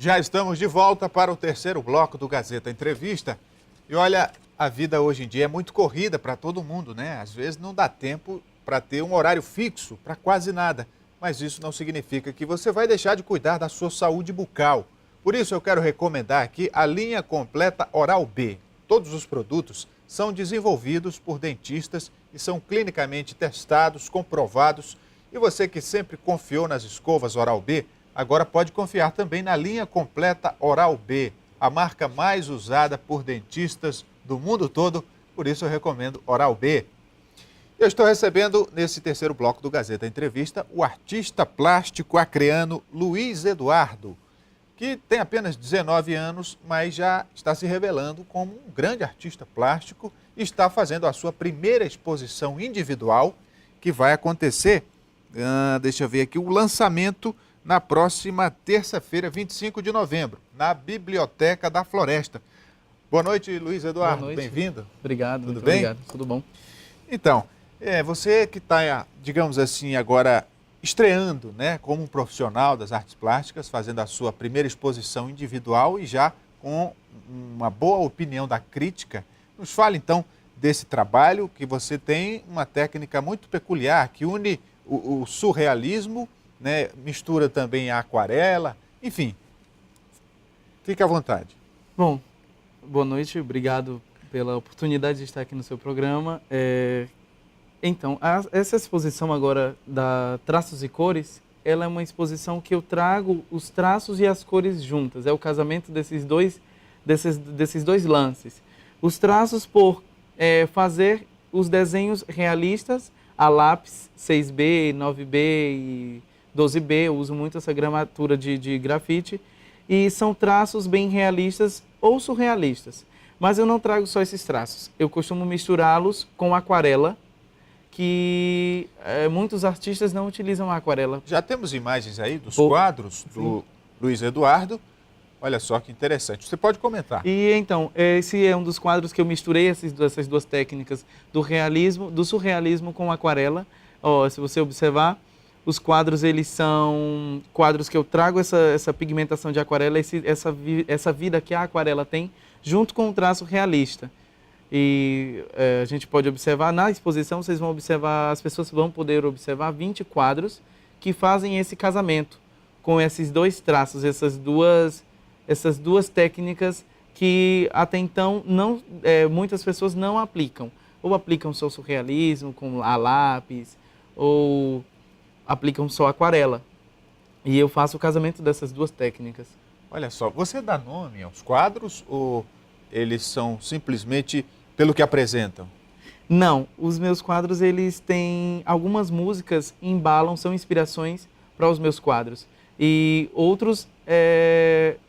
Já estamos de volta para o terceiro bloco do Gazeta Entrevista. E olha, a vida hoje em dia é muito corrida para todo mundo, né? Às vezes não dá tempo para ter um horário fixo para quase nada. Mas isso não significa que você vai deixar de cuidar da sua saúde bucal. Por isso eu quero recomendar aqui a linha completa Oral-B. Todos os produtos são desenvolvidos por dentistas e são clinicamente testados, comprovados. E você que sempre confiou nas escovas Oral-B, agora pode confiar também na linha completa Oral-B, a marca mais usada por dentistas do mundo todo, por isso eu recomendo Oral-B. Eu estou recebendo, nesse terceiro bloco do Gazeta Entrevista, o artista plástico acreano Luiz Eduardo, que tem apenas 19 anos, mas já está se revelando como um grande artista plástico e está fazendo a sua primeira exposição individual, que vai acontecer, deixa eu ver aqui, o lançamento na próxima terça-feira, 25 de novembro, na Biblioteca da Floresta. Boa noite, Luiz Eduardo. Boa noite. Bem-vindo. Obrigado. Tudo bem? Obrigado. Tudo bom. Então, você que está, digamos assim, agora estreando, né, como um profissional das artes plásticas, fazendo a sua primeira exposição individual e já com uma boa opinião da crítica, nos fale então desse trabalho que você tem uma técnica muito peculiar que une o surrealismo, né, mistura também a aquarela, enfim, fique à vontade. Bom, boa noite, obrigado pela oportunidade de estar aqui no seu programa. Então, essa exposição agora da Traços e Cores, ela é uma exposição que eu trago os traços e as cores juntas, é o casamento desses dois lances. Os traços por fazer os desenhos realistas a lápis 6B, 9B e 12B, eu uso muito essa gramatura de grafite, e são traços bem realistas ou surrealistas. Mas eu não trago só esses traços, eu costumo misturá-los com aquarela, que muitos artistas não utilizam a aquarela. Já temos imagens aí dos quadros do Luiz Eduardo, olha só que interessante, você pode comentar. E então, esse é um dos quadros que eu misturei essas duas técnicas do surrealismo com aquarela. Se você observar, os quadros, eles são quadros que eu trago essa pigmentação de aquarela, essa vida que a aquarela tem, junto com o traço realista. E a gente pode observar, na exposição, vocês vão observar, as pessoas vão poder observar 20 quadros que fazem esse casamento com esses dois traços, essas duas técnicas que até então muitas pessoas não aplicam. Ou aplicam só surrealismo, com a lápis, ou aplicam só aquarela. E eu faço o casamento dessas duas técnicas. Olha só, você dá nome aos quadros ou eles são simplesmente pelo que apresentam? Não, os meus quadros, eles têm algumas músicas, são inspirações para os meus quadros. E outros,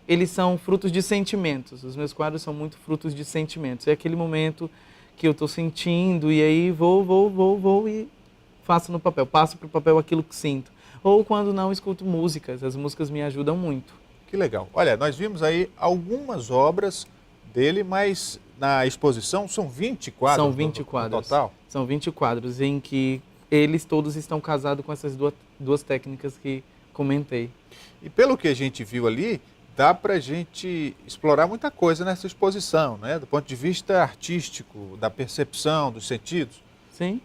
eles são frutos de sentimentos. Os meus quadros são muito frutos de sentimentos. É aquele momento que eu estou sentindo e aí vou e faço no papel. Passo para o papel aquilo que sinto. Ou quando não, escuto músicas. As músicas me ajudam muito. Que legal. Olha, nós vimos aí algumas obras dele, mas na exposição são 20 quadros. São 20 quadros. No total? São 20 quadros em que eles todos estão casados com essas duas técnicas que comentei. E pelo que a gente viu ali, dá para a gente explorar muita coisa nessa exposição, né? Do ponto de vista artístico, da percepção, dos sentidos. Sim.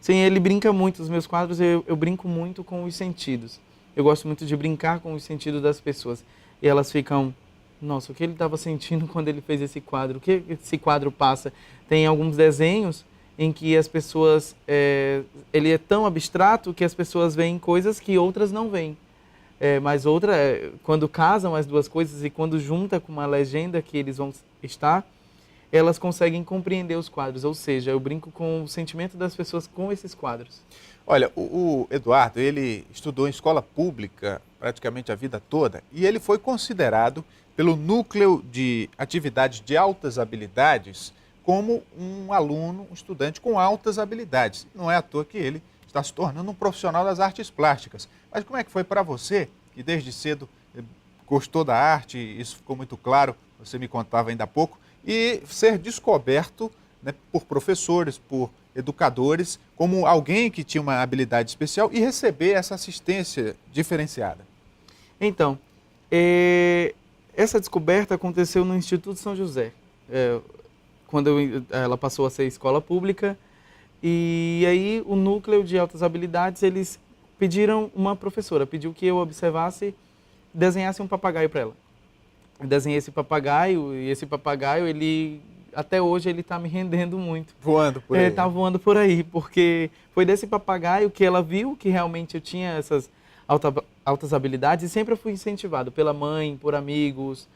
Sim, ele brinca muito. Os meus quadros, eu brinco muito com os sentidos. Eu gosto muito de brincar com os sentidos das pessoas. E elas ficam, nossa, o que ele estava sentindo quando ele fez esse quadro? O que esse quadro passa? Tem alguns desenhos em que as pessoas, ele é tão abstrato que as pessoas veem coisas que outras não veem. Mas quando casam as duas coisas e quando junta com uma legenda que eles vão estar, elas conseguem compreender os quadros. Ou seja, eu brinco com o sentimento das pessoas com esses quadros. Olha, o Eduardo, ele estudou em escola pública praticamente a vida toda e ele foi considerado pelo Núcleo de Atividades de Altas Habilidades como um aluno, um estudante com altas habilidades. Não é à toa que ele está se tornando um profissional das artes plásticas. Mas como é que foi para você, que desde cedo gostou da arte, isso ficou muito claro, você me contava ainda há pouco, e ser descoberto, né, por professores, por educadores, como alguém que tinha uma habilidade especial e receber essa assistência diferenciada? Então, Essa descoberta aconteceu no Instituto São José, quando ela passou a ser escola pública. E aí o núcleo de altas habilidades, eles pediram uma professora, pediu que eu observasse, desenhasse um papagaio para ela. Eu desenhei esse papagaio, e esse papagaio, até hoje ele está me rendendo muito. Voando por aí. Está voando por aí, porque foi desse papagaio que ela viu que realmente eu tinha essas altas habilidades, e sempre eu fui incentivado pela mãe, por amigos,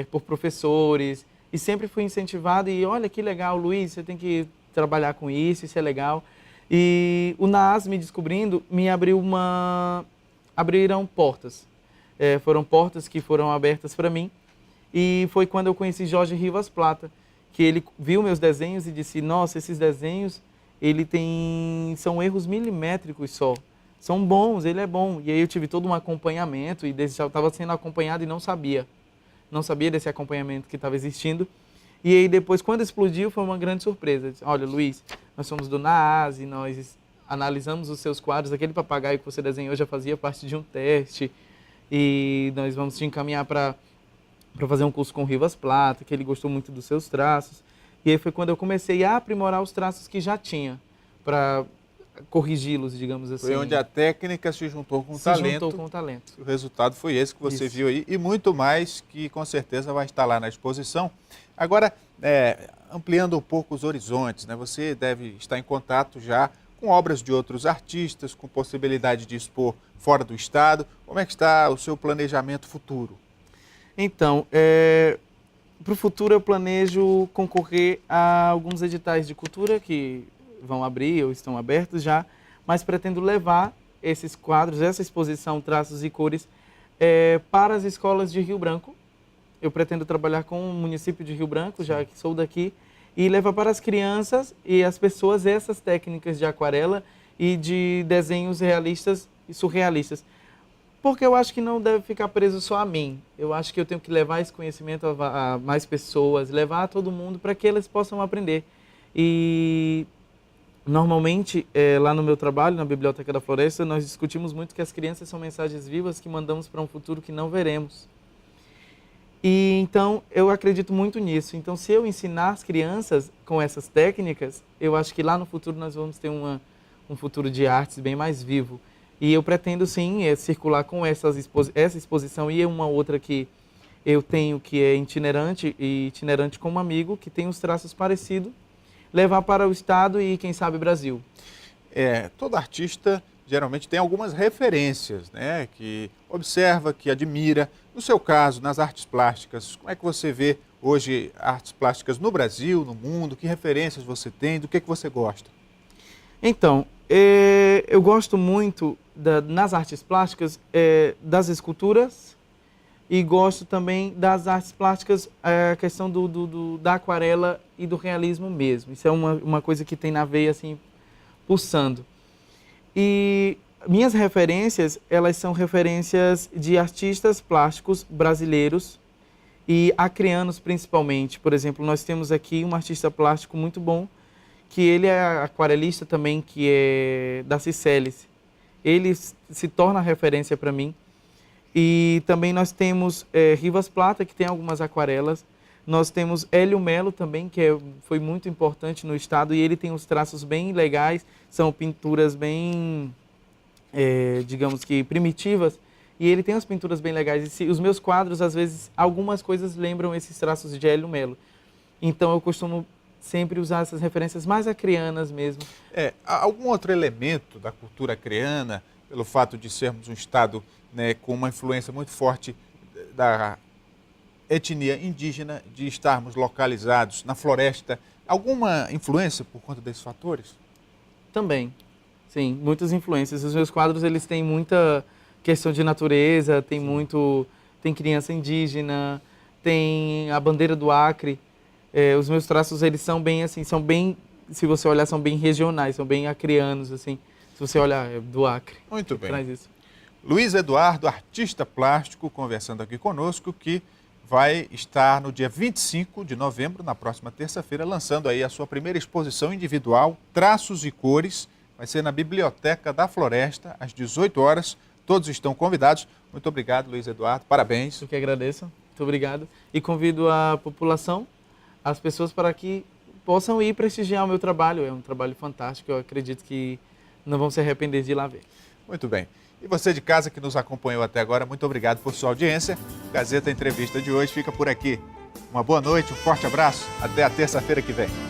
por professores, e sempre fui incentivado. E olha que legal, Luiz, você tem que trabalhar com isso é legal. E o NAAS, me descobrindo, me abriram portas. Foram portas que foram abertas para mim. E foi quando eu conheci Jorge Rivas Plata, que ele viu meus desenhos e disse: nossa, esses desenhos são erros milimétricos só. São bons, ele é bom. E aí eu tive todo um acompanhamento, e já estava sendo acompanhado e não sabia. Não sabia desse acompanhamento que estava existindo. E aí depois, quando explodiu, foi uma grande surpresa. Disse: olha, Luiz, nós somos do NAAS e nós analisamos os seus quadros. Aquele papagaio que você desenhou já fazia parte de um teste. E nós vamos te encaminhar para fazer um curso com o Rivas Plata, que ele gostou muito dos seus traços. E aí foi quando eu comecei a aprimorar os traços que já tinha, para corrigi-los, digamos assim. Foi onde a técnica se juntou com o talento. Se juntou com o talento. O resultado foi esse que você viu aí, e muito mais que com certeza vai estar lá na exposição. Agora, ampliando um pouco os horizontes, né? Você deve estar em contato já com obras de outros artistas, com possibilidade de expor fora do estado. Como é que está o seu planejamento futuro? Então, para o futuro eu planejo concorrer a alguns editais de cultura que vão abrir ou estão abertos já, mas pretendo levar esses quadros, essa exposição, traços e cores, para as escolas de Rio Branco. Eu pretendo trabalhar com o município de Rio Branco, já que sou daqui, e levar para as crianças e as pessoas essas técnicas de aquarela e de desenhos realistas e surrealistas. Porque eu acho que não deve ficar preso só a mim. Eu acho que eu tenho que levar esse conhecimento a mais pessoas, levar a todo mundo para que eles possam aprender. E normalmente, lá no meu trabalho, na Biblioteca da Floresta, nós discutimos muito que as crianças são mensagens vivas que mandamos para um futuro que não veremos. E então, eu acredito muito nisso. Então, se eu ensinar as crianças com essas técnicas, eu acho que lá no futuro nós vamos ter um futuro de artes bem mais vivo. E eu pretendo, sim, circular com essa exposição e uma outra que eu tenho, que é itinerante com um amigo, que tem uns traços parecidos, levar para o estado e, quem sabe, Brasil. Todo artista geralmente tem algumas referências, né, que observa, que admira. No seu caso, nas artes plásticas, como é que você vê hoje artes plásticas no Brasil, no mundo? Que referências você tem? Do que você gosta? Então, eu gosto muito, nas artes plásticas, das esculturas, e gosto também das artes plásticas, a questão da aquarela e do realismo mesmo. Isso é uma coisa que tem na veia, assim, pulsando. E minhas referências, elas são referências de artistas plásticos brasileiros e acreanos principalmente. Por exemplo, nós temos aqui um artista plástico muito bom, que ele é aquarelista também, que é da Ciceles. Ele se torna referência para mim. E também nós temos Rivas Plata, que tem algumas aquarelas. Nós temos Hélio Melo também, que foi muito importante no estado, e ele tem uns traços bem legais, são pinturas bem, digamos que, primitivas, e ele tem umas pinturas bem legais. E os meus quadros, às vezes, algumas coisas lembram esses traços de Hélio Melo. Então eu costumo sempre usar essas referências mais acreanas mesmo. Algum outro elemento da cultura acreana, pelo fato de sermos um estado, né, com uma influência muito forte da etnia indígena, de estarmos localizados na floresta, alguma influência por conta desses fatores? Também, sim, muitas influências. Os meus quadros, eles têm muita questão de natureza, tem criança indígena, tem a bandeira do Acre. Os meus traços, eles são bem assim, se você olhar, são bem regionais, são bem acreanos, assim. Se você olhar, é do Acre. Muito bem. Traz isso. Luiz Eduardo, artista plástico, conversando aqui conosco, que vai estar no dia 25 de novembro, na próxima terça-feira, lançando aí a sua primeira exposição individual, Traços e Cores. Vai ser na Biblioteca da Floresta, às 18 horas. Todos estão convidados. Muito obrigado, Luiz Eduardo. Parabéns. Eu que agradeço. Muito obrigado. E convido a população, as pessoas, para que possam ir prestigiar o meu trabalho. É um trabalho fantástico, eu acredito que não vão se arrepender de ir lá ver. Muito bem. E você de casa que nos acompanhou até agora, muito obrigado por sua audiência. Gazeta Entrevista de hoje fica por aqui. Uma boa noite, um forte abraço. Até a terça-feira que vem.